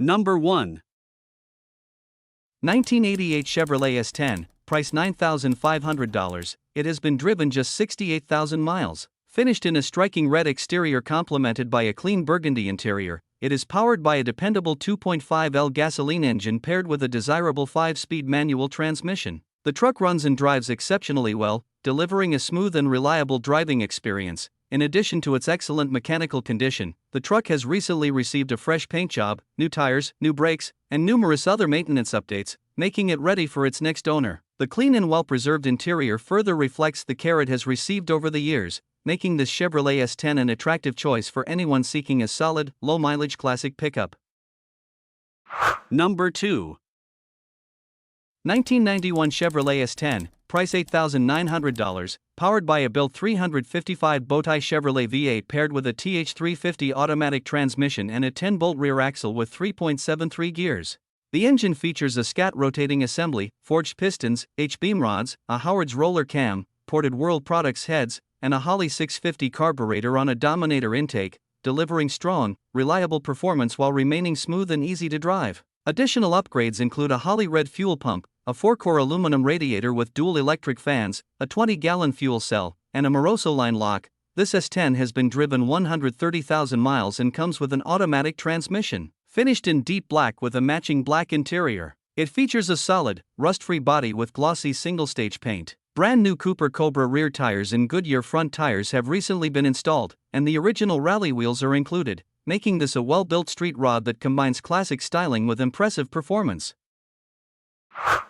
Number 1. 1988 Chevrolet S10, price $9,500. It has been driven just 68,000 miles. Finished in a striking red exterior complemented by a clean burgundy interior, it is powered by a dependable 2.5L gasoline engine paired with a desirable 5-speed manual transmission. The truck runs and drives exceptionally well, delivering a smooth and reliable driving experience. In addition to its excellent mechanical condition, the truck has recently received a fresh paint job, new tires, new brakes, and numerous other maintenance updates, making it ready for its next owner. The clean and well-preserved interior further reflects the care it has received over the years, making this Chevrolet S10 an attractive choice for anyone seeking a solid, low-mileage classic pickup. Number 2. 1991 Chevrolet S10, price $8,900, powered by a built 355 Bowtie Chevrolet V8 paired with a TH350 automatic transmission and a 10-bolt rear axle with 3.73 gears. The engine features a scat rotating assembly, forged pistons, H-beam rods, a Howard's roller cam, ported World Products heads, and a Holley 650 carburetor on a Dominator intake, delivering strong, reliable performance while remaining smooth and easy to drive. Additional upgrades include a Holley red fuel pump, a 4-core aluminum radiator with dual electric fans, a 20-gallon fuel cell, and a Moroso line lock. This S10 has been driven 130,000 miles and comes with an automatic transmission. Finished in deep black with a matching black interior, it features a solid, rust-free body with glossy single-stage paint. Brand new Cooper Cobra rear tires and Goodyear front tires have recently been installed, and the original rally wheels are included, making this a well-built street rod that combines classic styling with impressive performance.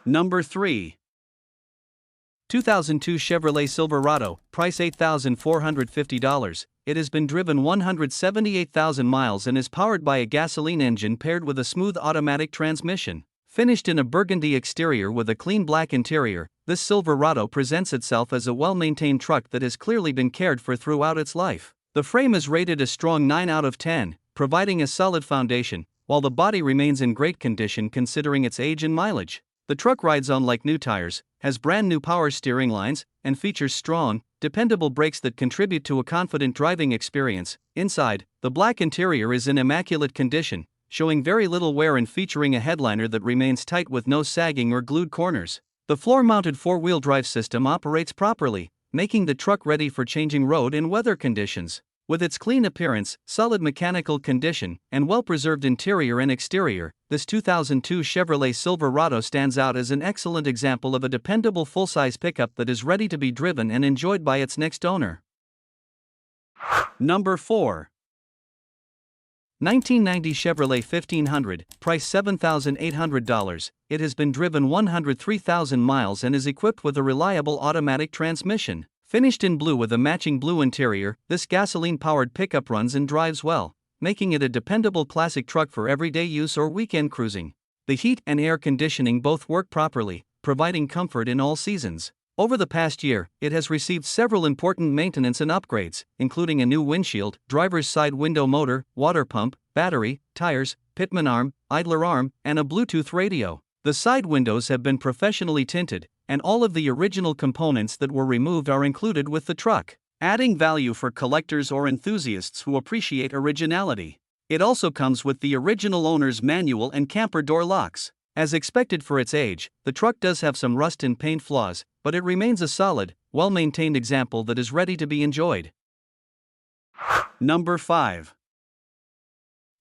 Number 3. 2002 Chevrolet Silverado, price $8,450. It has been driven 178,000 miles and is powered by a gasoline engine paired with a smooth automatic transmission. Finished in a burgundy exterior with a clean black interior, this Silverado presents itself as a well-maintained truck that has clearly been cared for throughout its life. The frame is rated a strong 9 out of 10, providing a solid foundation, while the body remains in great condition considering its age and mileage. The truck rides on like new tires, has brand new power steering lines, and features strong, dependable brakes that contribute to a confident driving experience. Inside, the black interior is in immaculate condition, showing very little wear and featuring a headliner that remains tight with no sagging or glued corners. The floor-mounted 4-wheel drive system operates properly, making the truck ready for changing road and weather conditions. With its clean appearance, solid mechanical condition, and well-preserved interior and exterior, this 2002 Chevrolet Silverado stands out as an excellent example of a dependable full-size pickup that is ready to be driven and enjoyed by its next owner. Number 4. 1990 Chevrolet 1500, price $7,800. It has been driven 103,000 miles and is equipped with a reliable automatic transmission. Finished in blue with a matching blue interior, this gasoline-powered pickup runs and drives well, making it a dependable classic truck for everyday use or weekend cruising. The heat and air conditioning both work properly, providing comfort in all seasons. Over the past year, it has received several important maintenance and upgrades, including a new windshield, driver's side window motor, water pump, battery, tires, pitman arm, idler arm, and a Bluetooth radio. The side windows have been professionally tinted, and all of the original components that were removed are included with the truck, adding value for collectors or enthusiasts who appreciate originality. It also comes with the original owner's manual and camper door locks. As expected for its age, the truck does have some rust and paint flaws, but it remains a solid, well-maintained example that is ready to be enjoyed. Number 5.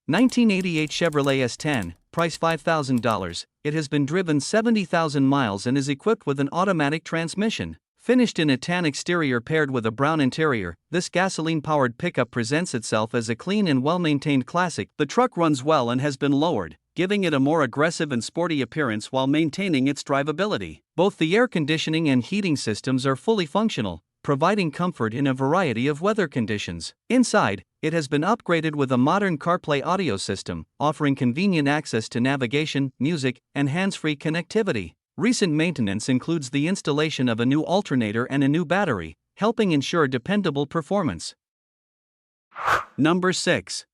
1988 Chevrolet S10, price $5,000. It has been driven 70,000 miles and is equipped with an automatic transmission. Finished in a tan exterior paired with a brown interior, this gasoline-powered pickup presents itself as a clean and well-maintained classic. The truck runs well and has been lowered, giving it a more aggressive and sporty appearance while maintaining its drivability. Both the air conditioning and heating systems are fully functional, providing comfort in a variety of weather conditions. Inside, it has been upgraded with a modern CarPlay audio system, offering convenient access to navigation, music, and hands-free connectivity. Recent maintenance includes the installation of a new alternator and a new battery, helping ensure dependable performance. Number 6.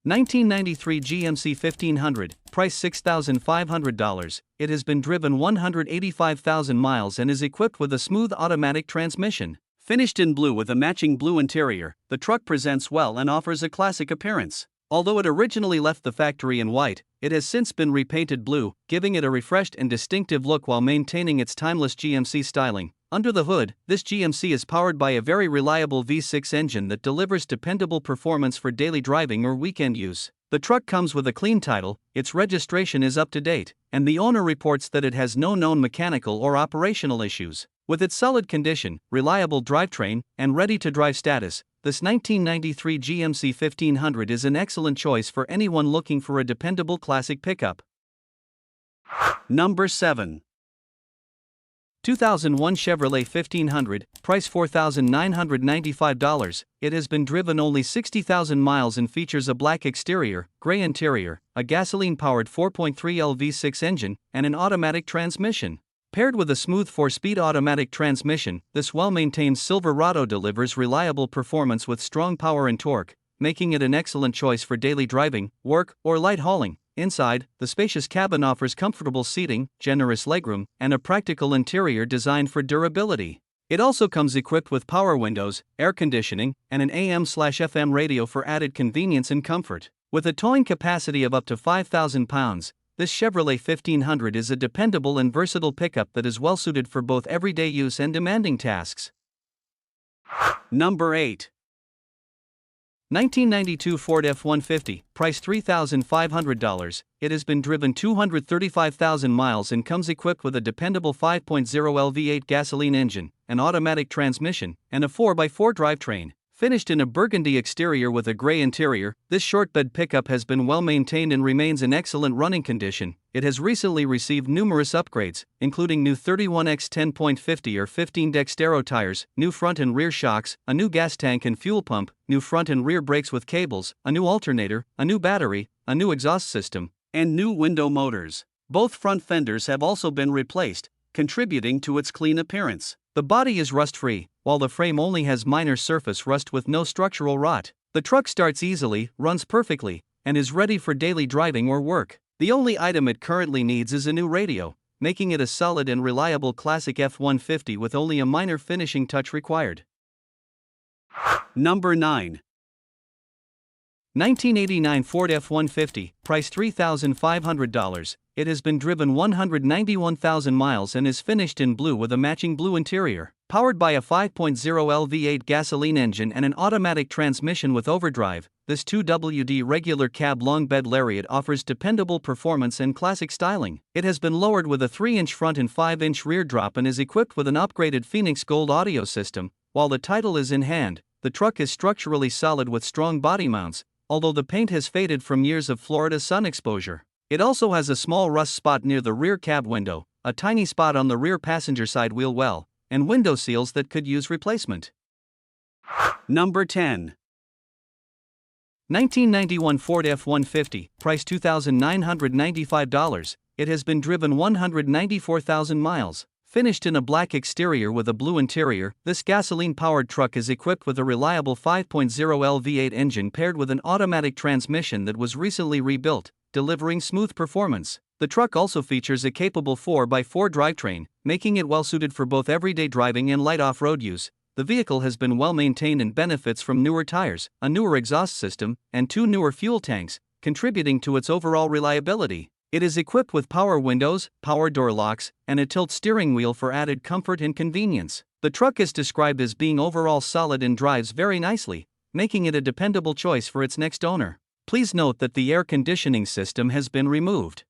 1993 GMC 1500, price $6,500. It has been driven 185,000 miles and is equipped with a smooth automatic transmission. Finished in blue with a matching blue interior, the truck presents well and offers a classic appearance. Although it originally left the factory in white, it has since been repainted blue, giving it a refreshed and distinctive look while maintaining its timeless GMC styling. Under the hood, this GMC is powered by a very reliable V6 engine that delivers dependable performance for daily driving or weekend use. The truck comes with a clean title, its registration is up to date, and the owner reports that it has no known mechanical or operational issues. With its solid condition, reliable drivetrain, and ready-to-drive status, this 1993 GMC 1500 is an excellent choice for anyone looking for a dependable classic pickup. Number 7. 2001 Chevrolet 1500, price $4,995. It has been driven only 60,000 miles and features a black exterior, gray interior, a gasoline-powered 4.3L V6 engine, and an automatic transmission. Paired with a smooth 4-speed automatic transmission, this well-maintained Silverado delivers reliable performance with strong power and torque, making it an excellent choice for daily driving, work, or light hauling. Inside, the spacious cabin offers comfortable seating, generous legroom, and a practical interior designed for durability. It also comes equipped with power windows, air conditioning, and an AM/FM radio for added convenience and comfort. With a towing capacity of up to 5,000 pounds, this Chevrolet 1500 is a dependable and versatile pickup that is well suited for both everyday use and demanding tasks. Number 8. 1992 Ford F-150, price $3,500. It has been driven 235,000 miles and comes equipped with a dependable 5.0L V8 gasoline engine, an automatic transmission, and a 4x4 drivetrain. Finished in a burgundy exterior with a gray interior, this short bed pickup has been well maintained and remains in excellent running condition. It has recently received numerous upgrades, including new 31X 10.50 or 15 Dextero tires, new front and rear shocks, a new gas tank and fuel pump, new front and rear brakes with cables, a new alternator, a new battery, a new exhaust system, And new window motors. Both front fenders have also been replaced, contributing to its clean appearance. The body is rust-free, while the frame only has minor surface rust with no structural rot. The truck starts easily, runs perfectly, and is ready for daily driving or work. The only item it currently needs is a new radio, making it a solid and reliable classic F-150 with only a minor finishing touch required. Number 9. 1989 Ford F-150, price $3,500. It has been driven 191,000 miles and is finished in blue with a matching blue interior. Powered by a 5.0L V8 gasoline engine and an automatic transmission with overdrive, this 2WD regular cab long bed Lariat offers dependable performance and classic styling. It has been lowered with a 3-inch front and 5-inch rear drop and is equipped with an upgraded Phoenix Gold audio system. While the title is in hand, the truck is structurally solid with strong body mounts, although the paint has faded from years of Florida sun exposure. It also has a small rust spot near the rear cab window, a tiny spot on the rear passenger side wheel well, and window seals that could use replacement. Number 10. 1991 Ford F-150, price $2,995. It has been driven 194,000 miles. Finished in a black exterior with a blue interior, this gasoline-powered truck is equipped with a reliable 5.0L V8 engine paired with an automatic transmission that was recently rebuilt, delivering smooth performance. The truck also features a capable 4x4 drivetrain, making it well-suited for both everyday driving and light off-road use. The vehicle has been well-maintained and benefits from newer tires, a newer exhaust system, and 2 newer fuel tanks, contributing to its overall reliability. It is equipped with power windows, power door locks, and a tilt steering wheel for added comfort and convenience. The truck is described as being overall solid and drives very nicely, making it a dependable choice for its next owner. Please note that the air conditioning system has been removed.